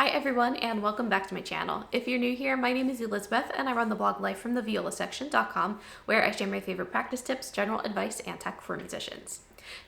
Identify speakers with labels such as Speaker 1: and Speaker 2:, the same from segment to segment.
Speaker 1: Hi everyone and welcome back to my channel. If you're new here, my name is Elizabeth and I run the blog lifefromtheviolasection.com where I share my favorite practice tips, general advice, and tech for musicians.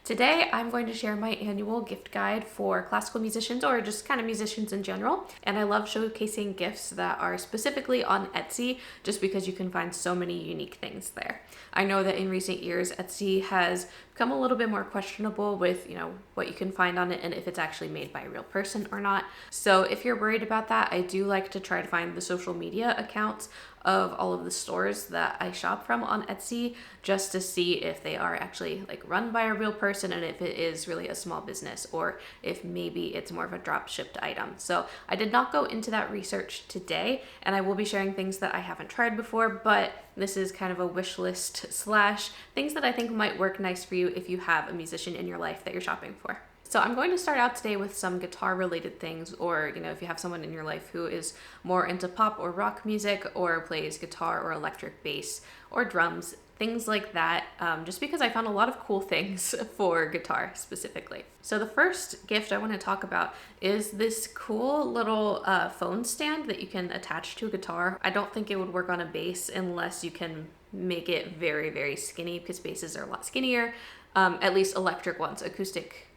Speaker 1: Today I'm going to share my annual gift guide for classical musicians or just kind of musicians in general, and I love showcasing gifts that are specifically on Etsy just because you can find so many unique things there. I know that in recent years Etsy has become a little bit more questionable with, what you can find on it and if it's actually made by a real person or not. So if you're worried about that, I do like to try to find the social media accounts of all of the stores that I shop from on Etsy just to see if they are actually run by a real person and if it is really a small business or if maybe it's more of a drop shipped item. So I did not go into that research today and I will be sharing things that I haven't tried before, but this is kind of a wish list slash things that I think might work nice for you if you have a musician in your life that you're shopping for. So I'm going to start out today with some guitar related things, or if you have someone in your life who is more into pop or rock music or plays guitar or electric bass or drums, things like that, just because I found a lot of cool things for guitar specifically. So the first gift I want to talk about is this cool little phone stand that you can attach to a guitar. I don't think it would work on a bass unless you can make it very, very skinny, because basses are a lot skinnier, at least electric ones. Acoustic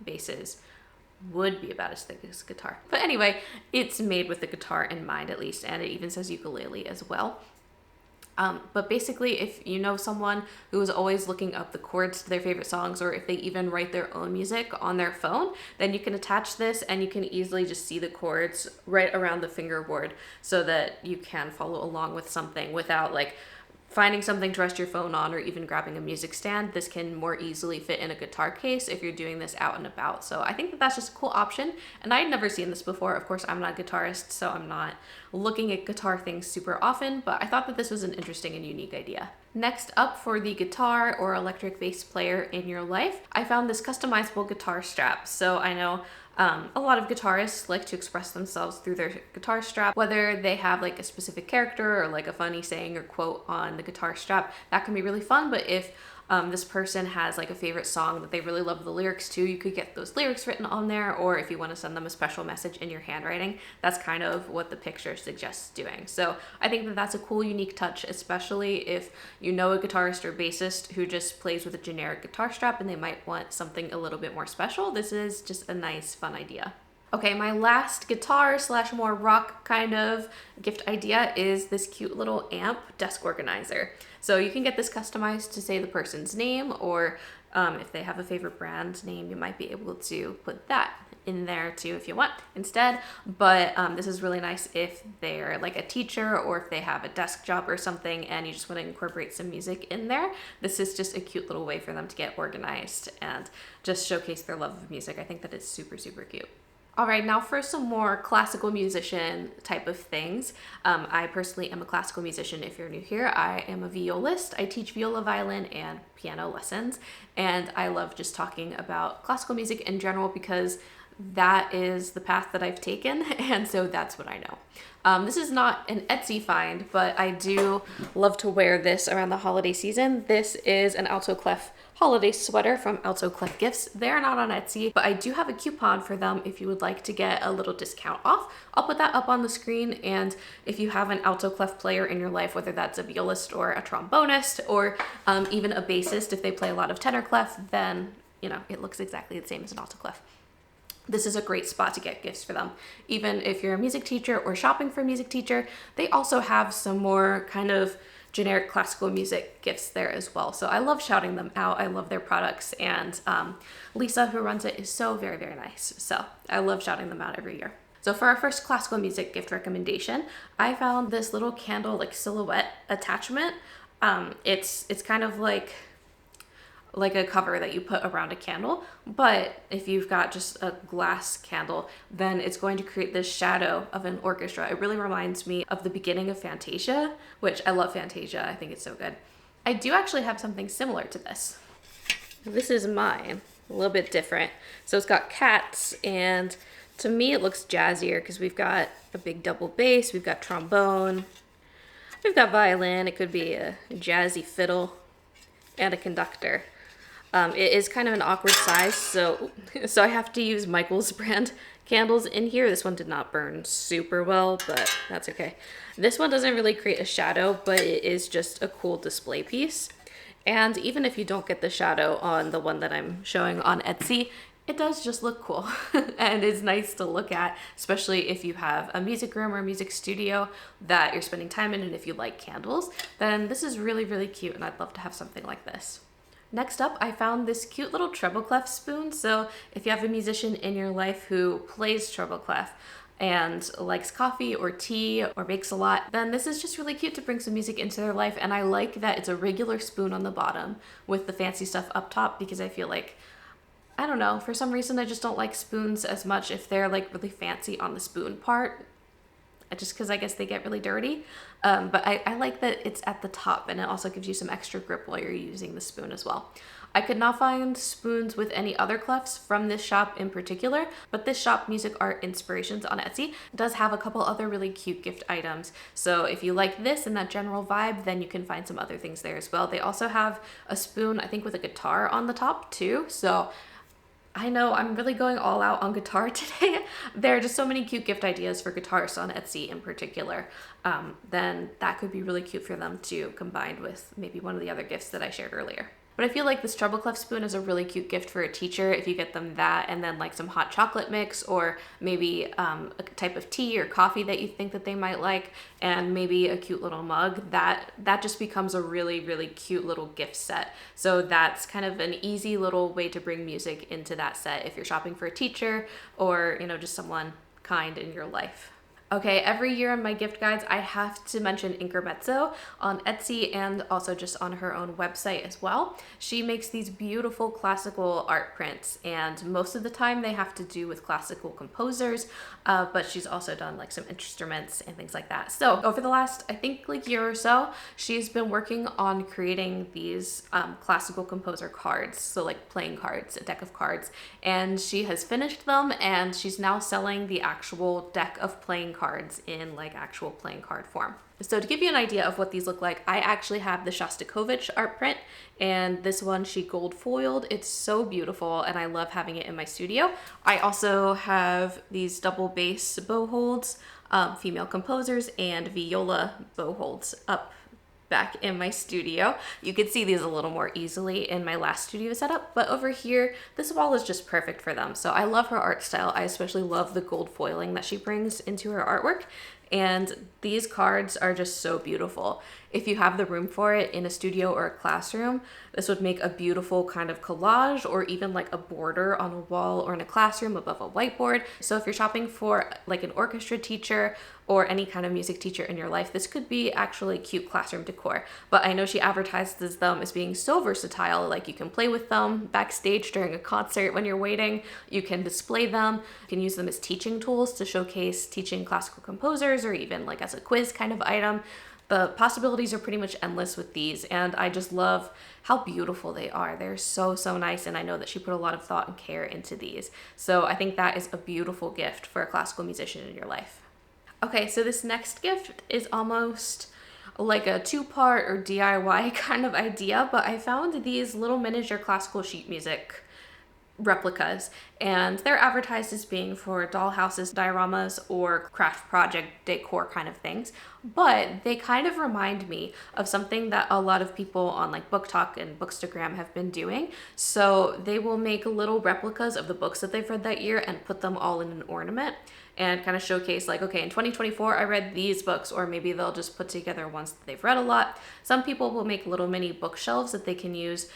Speaker 1: basses would be about as thick as guitar. But anyway, it's made with the guitar in mind at least, and it even says ukulele as well. But basically, if you know someone who is always looking up the chords to their favorite songs, or if they even write their own music on their phone, then you can attach this and you can easily just see the chords right around the fingerboard so that you can follow along with something without finding something to rest your phone on or even grabbing a music stand. This can more easily fit in a guitar case if you're doing this out and about. So I think that that's just a cool option, and I had never seen this before. Of course, I'm not a guitarist, so I'm not looking at guitar things super often, but I thought that this was an interesting and unique idea. Next up, for the guitar or electric bass player in your life, I found this customizable guitar strap. So I know a lot of guitarists like to express themselves through their guitar strap, whether they have a specific character or a funny saying or quote on the guitar strap. That can be really fun, but if this person has a favorite song that they really love the lyrics to, you could get those lyrics written on there, or if you want to send them a special message in your handwriting, that's kind of what the picture suggests doing. So I think that that's a cool, unique touch, especially if you know a guitarist or bassist who just plays with a generic guitar strap and they might want something a little bit more special. This is just a nice, fun idea. Okay, my last guitar slash more rock kind of gift idea is this cute little amp desk organizer. So you can get this customized to say the person's name, or if they have a favorite brand name, you might be able to put that in there too if you want instead. But this is really nice if they're a teacher or if they have a desk job or something and you just want to incorporate some music in there. This is just a cute little way for them to get organized and just showcase their love of music. I think that it's super, super cute. All right, now for some more classical musician type of things. I personally am a classical musician. If you're new here, I am a violist. I teach viola, violin, and piano lessons, and I love just talking about classical music in general because that is the path that I've taken, and so that's what I know. This is not an Etsy find, but I do love to wear this around the holiday season. This is an Alto Clef holiday sweater from Alto Clef Gifts. They're not on Etsy, but I do have a coupon for them if you would like to get a little discount off. I'll put that up on the screen, and if you have an Alto Clef player in your life, whether that's a violist or a trombonist or even a bassist, if they play a lot of tenor clef, then it looks exactly the same as an Alto Clef. This is a great spot to get gifts for them. Even if you're a music teacher or shopping for a music teacher, they also have some more kind of generic classical music gifts there as well. So I love shouting them out. I love their products, and Lisa, who runs it, is so very, very nice. So I love shouting them out every year. So for our first classical music gift recommendation, I found this little candle silhouette attachment. It's kind of like a cover that you put around a candle, but if you've got just a glass candle, then it's going to create this shadow of an orchestra. It really reminds me of the beginning of Fantasia, which I love Fantasia. I think it's so good. I do actually have something similar to this. This is mine, a little bit different. So it's got cats, and to me it looks jazzier because we've got a big double bass, we've got trombone, we've got violin, it could be a jazzy fiddle, and a conductor. It is kind of an awkward size, so I have to use Michael's brand candles in here. This one did not burn super well, but that's okay. This one doesn't really create a shadow, but it is just a cool display piece. And even if you don't get the shadow on the one that I'm showing on Etsy, it does just look cool and is nice to look at, especially if you have a music room or a music studio that you're spending time in, and if you like candles, then this is really, really cute, and I'd love to have something like this. Next up, I found this cute little treble clef spoon. So if you have a musician in your life who plays treble clef and likes coffee or tea or bakes a lot, then this is just really cute to bring some music into their life. And I like that it's a regular spoon on the bottom with the fancy stuff up top, because I feel like, I don't know, for some reason I just don't like spoons as much if they're like really fancy on the spoon part, just because I guess they get really dirty. But I like that it's at the top, and it also gives you some extra grip while you're using the spoon as well. I could not find spoons with any other clefs from this shop in particular, but this shop, Music Art Inspirations on Etsy, does have a couple other really cute gift items. So if you like this and that general vibe, then you can find some other things there as well. They also have a spoon, I think, with a guitar on the top too. So I know I'm really going all out on guitar today. There are just so many cute gift ideas for guitarists on Etsy in particular. Then that could be really cute for them to combine with maybe one of the other gifts that I shared earlier. But I feel like this treble clef spoon is a really cute gift for a teacher if you get them that, and then like some hot chocolate mix, or maybe a type of tea or coffee that you think that they might like, and maybe a cute little mug. That just becomes a really, really cute little gift set. So that's kind of an easy little way to bring music into that set if you're shopping for a teacher or, just someone kind in your life. Okay, every year in my gift guides, I have to mention Inkermezzo on Etsy and also just on her own website as well. She makes these beautiful classical art prints, and most of the time they have to do with classical composers, but she's also done like some instruments and things like that. So over the last, I think, like year or so, she's been working on creating these classical composer cards, so like playing cards, a deck of cards, and she has finished them, and she's now selling the actual deck of playing cards in like actual playing card form. So to give you an idea of what these look like, I actually have the Shostakovich art print, and this one she gold foiled. It's so beautiful, and I love having it in my studio. I also have these double bass bow holds, female composers, and viola bow holds up back in my studio. You could see these a little more easily in my last studio setup, but over here, this wall is just perfect for them. So I love her art style. I especially love the gold foiling that she brings into her artwork. And these cards are just so beautiful. If you have the room for it in a studio or a classroom, this would make a beautiful kind of collage, or even like a border on a wall or in a classroom above a whiteboard. So if you're shopping for like an orchestra teacher or any kind of music teacher in your life, this could be actually cute classroom decor. But I know she advertises them as being so versatile, like you can play with them backstage during a concert when you're waiting, you can display them, you can use them as teaching tools to showcase teaching classical composers, or even like as a quiz kind of item. The possibilities are pretty much endless with these, and I just love how beautiful they are. They're so, so nice, and I know that she put a lot of thought and care into these. So I think that is a beautiful gift for a classical musician in your life. Okay, so this next gift is almost like a two-part or DIY kind of idea, but I found these little miniature classical sheet music replicas, and they're advertised as being for dollhouses, dioramas, or craft project decor kind of things, but they kind of remind me of something that a lot of people on like Book Talk and Bookstagram have been doing. So they will make little replicas of the books that they've read that year and put them all in an ornament and kind of showcase like, okay, in 2024 I read these books, or maybe they'll just put together ones that they've read a lot. Some people will make little mini bookshelves that they can use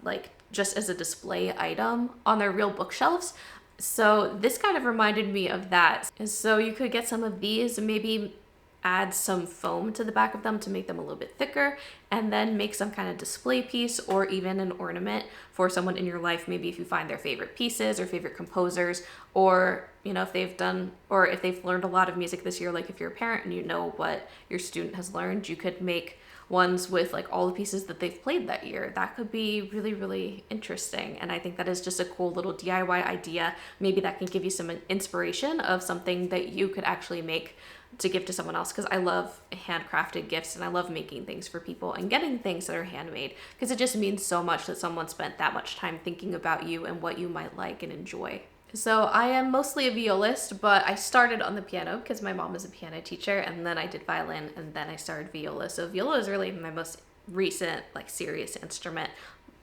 Speaker 1: like just as a display item on their real bookshelves. So this kind of reminded me of that. And so you could get some of these and maybe add some foam to the back of them to make them a little bit thicker, and then make some kind of display piece or even an ornament for someone in your life. Maybe if you find their favorite pieces or favorite composers, or if they've done, or if they've learned a lot of music this year, like if you're a parent and you know what your student has learned, you could make ones with like all the pieces that they've played that year. That could be really, really interesting. And I think that is just a cool little DIY idea. Maybe that can give you some inspiration of something that you could actually make to give to someone else, because I love handcrafted gifts and I love making things for people and getting things that are handmade, because it just means so much that someone spent that much time thinking about you and what you might like and enjoy. So I am mostly a violist, but I started on the piano because my mom is a piano teacher, and then I did violin, and then I started viola. So viola is really my most recent like serious instrument.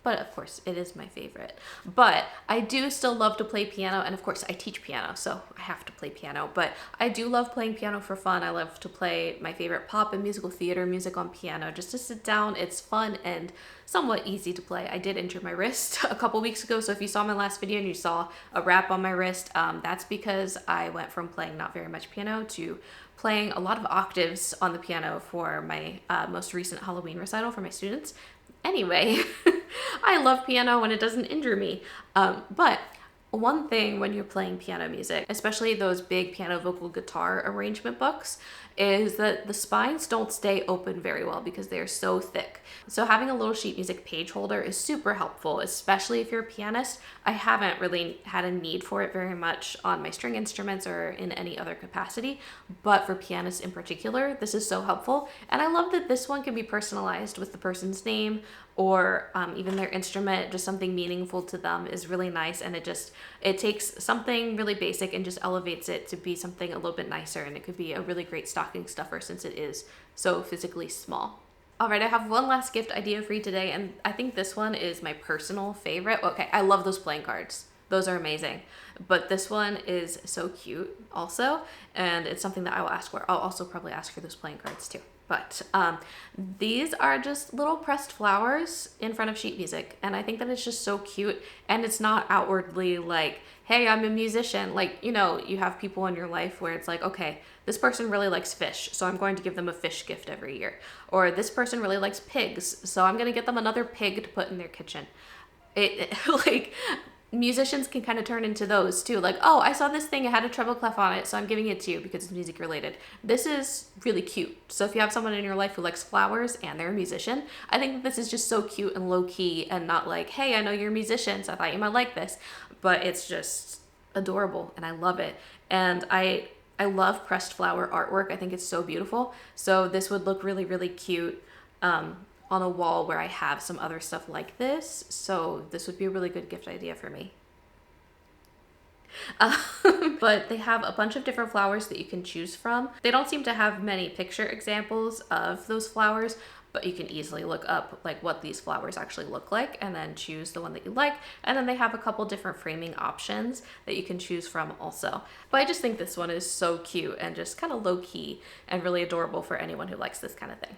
Speaker 1: But of course, it is my favorite. But I do still love to play piano, and of course I teach piano, so I have to play piano. But I do love playing piano for fun. I love to play my favorite pop and musical theater music on piano, just to sit down. It's fun and somewhat easy to play. I did injure my wrist a couple weeks ago, so if you saw my last video and you saw a wrap on my wrist, that's because I went from playing not very much piano to playing a lot of octaves on the piano for my most recent Halloween recital for my students. Anyway, I love piano when it doesn't injure me. But one thing when you're playing piano music, especially those big piano vocal guitar arrangement books, is that the spines don't stay open very well because they're so thick. So having a little sheet music page holder is super helpful, especially if you're a pianist. I haven't really had a need for it very much on my string instruments or in any other capacity, but for pianists in particular, this is so helpful. And I love that this one can be personalized with the person's name or even their instrument. Just something meaningful to them is really nice, and it takes something really basic and just elevates it to be something a little bit nicer, and it could be a really great stocking stuffer since it is so physically small. All right, I have one last gift idea for you today, and I think this one is my personal favorite. Okay, I love those playing cards. Those are amazing. But this one is so cute also, and it's something that I will ask for. I'll also probably ask for those playing cards too. But these are just little pressed flowers in front of sheet music, and I think that it's just so cute, and it's not outwardly like, hey, I'm a musician. Like, you know, you have people in your life where it's like, okay, this person really likes fish, so I'm going to give them a fish gift every year. Or this person really likes pigs, so I'm going to get them another pig to put in their kitchen. Like, musicians can kind of turn into those too. Like, oh, I saw this thing, it had a treble clef on it, so I'm giving it to you because it's music related. This is really cute. So if you have someone in your life who likes flowers and they're a musician, I think that this is just so cute and low key and not like, hey, I know you're a musician, so I thought you might like this. But it's just adorable and I love it. And I love pressed flower artwork. I think it's so beautiful. So this would look really, really cute on a wall where I have some other stuff like this. So this would be a really good gift idea for me. But they have a bunch of different flowers that you can choose from. They don't seem to have many picture examples of those flowers, but you can easily look up like what these flowers actually look like and then choose the one that you like. And then they have a couple different framing options that you can choose from also. But I just think this one is so cute and just kind of low key and really adorable for anyone who likes this kind of thing.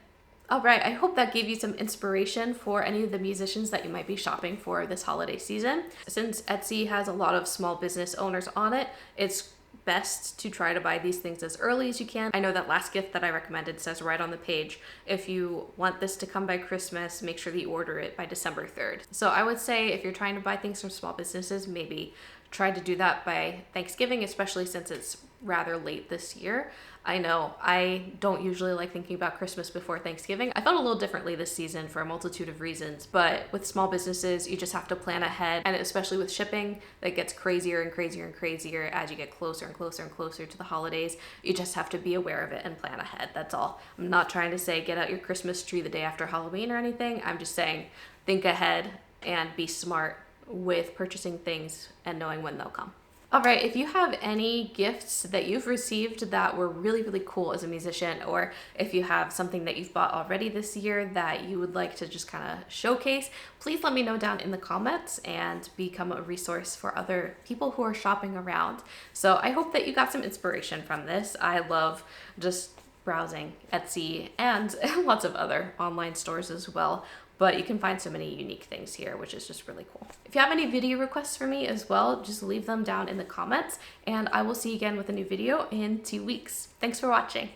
Speaker 1: All right, I hope that gave you some inspiration for any of the musicians that you might be shopping for this holiday season. Since Etsy has a lot of small business owners on it, it's best to try to buy these things as early as you can. I know that last gift that I recommended says right on the page, if you want this to come by Christmas, make sure that you order it by December 3rd. So I would say if you're trying to buy things from small businesses, maybe try to do that by Thanksgiving, especially since it's rather late this year. I know I don't usually like thinking about Christmas before Thanksgiving. I felt a little differently this season for a multitude of reasons, but with small businesses, you just have to plan ahead, and especially with shipping, that gets crazier and crazier and crazier as you get closer and closer and closer to the holidays. You just have to be aware of it and plan ahead, that's all. I'm not trying to say get out your Christmas tree the day after Halloween or anything. I'm just saying think ahead and be smart with purchasing things and knowing when they'll come. All right, if you have any gifts that you've received that were really, really cool as a musician, or if you have something that you've bought already this year that you would like to just kind of showcase, please let me know down in the comments and become a resource for other people who are shopping around. So I hope that you got some inspiration from this. I love just browsing Etsy and lots of other online stores as well. But you can find so many unique things here, which is just really cool. If you have any video requests for me as well, just leave them down in the comments, and I will see you again with a new video in 2 weeks. Thanks for watching.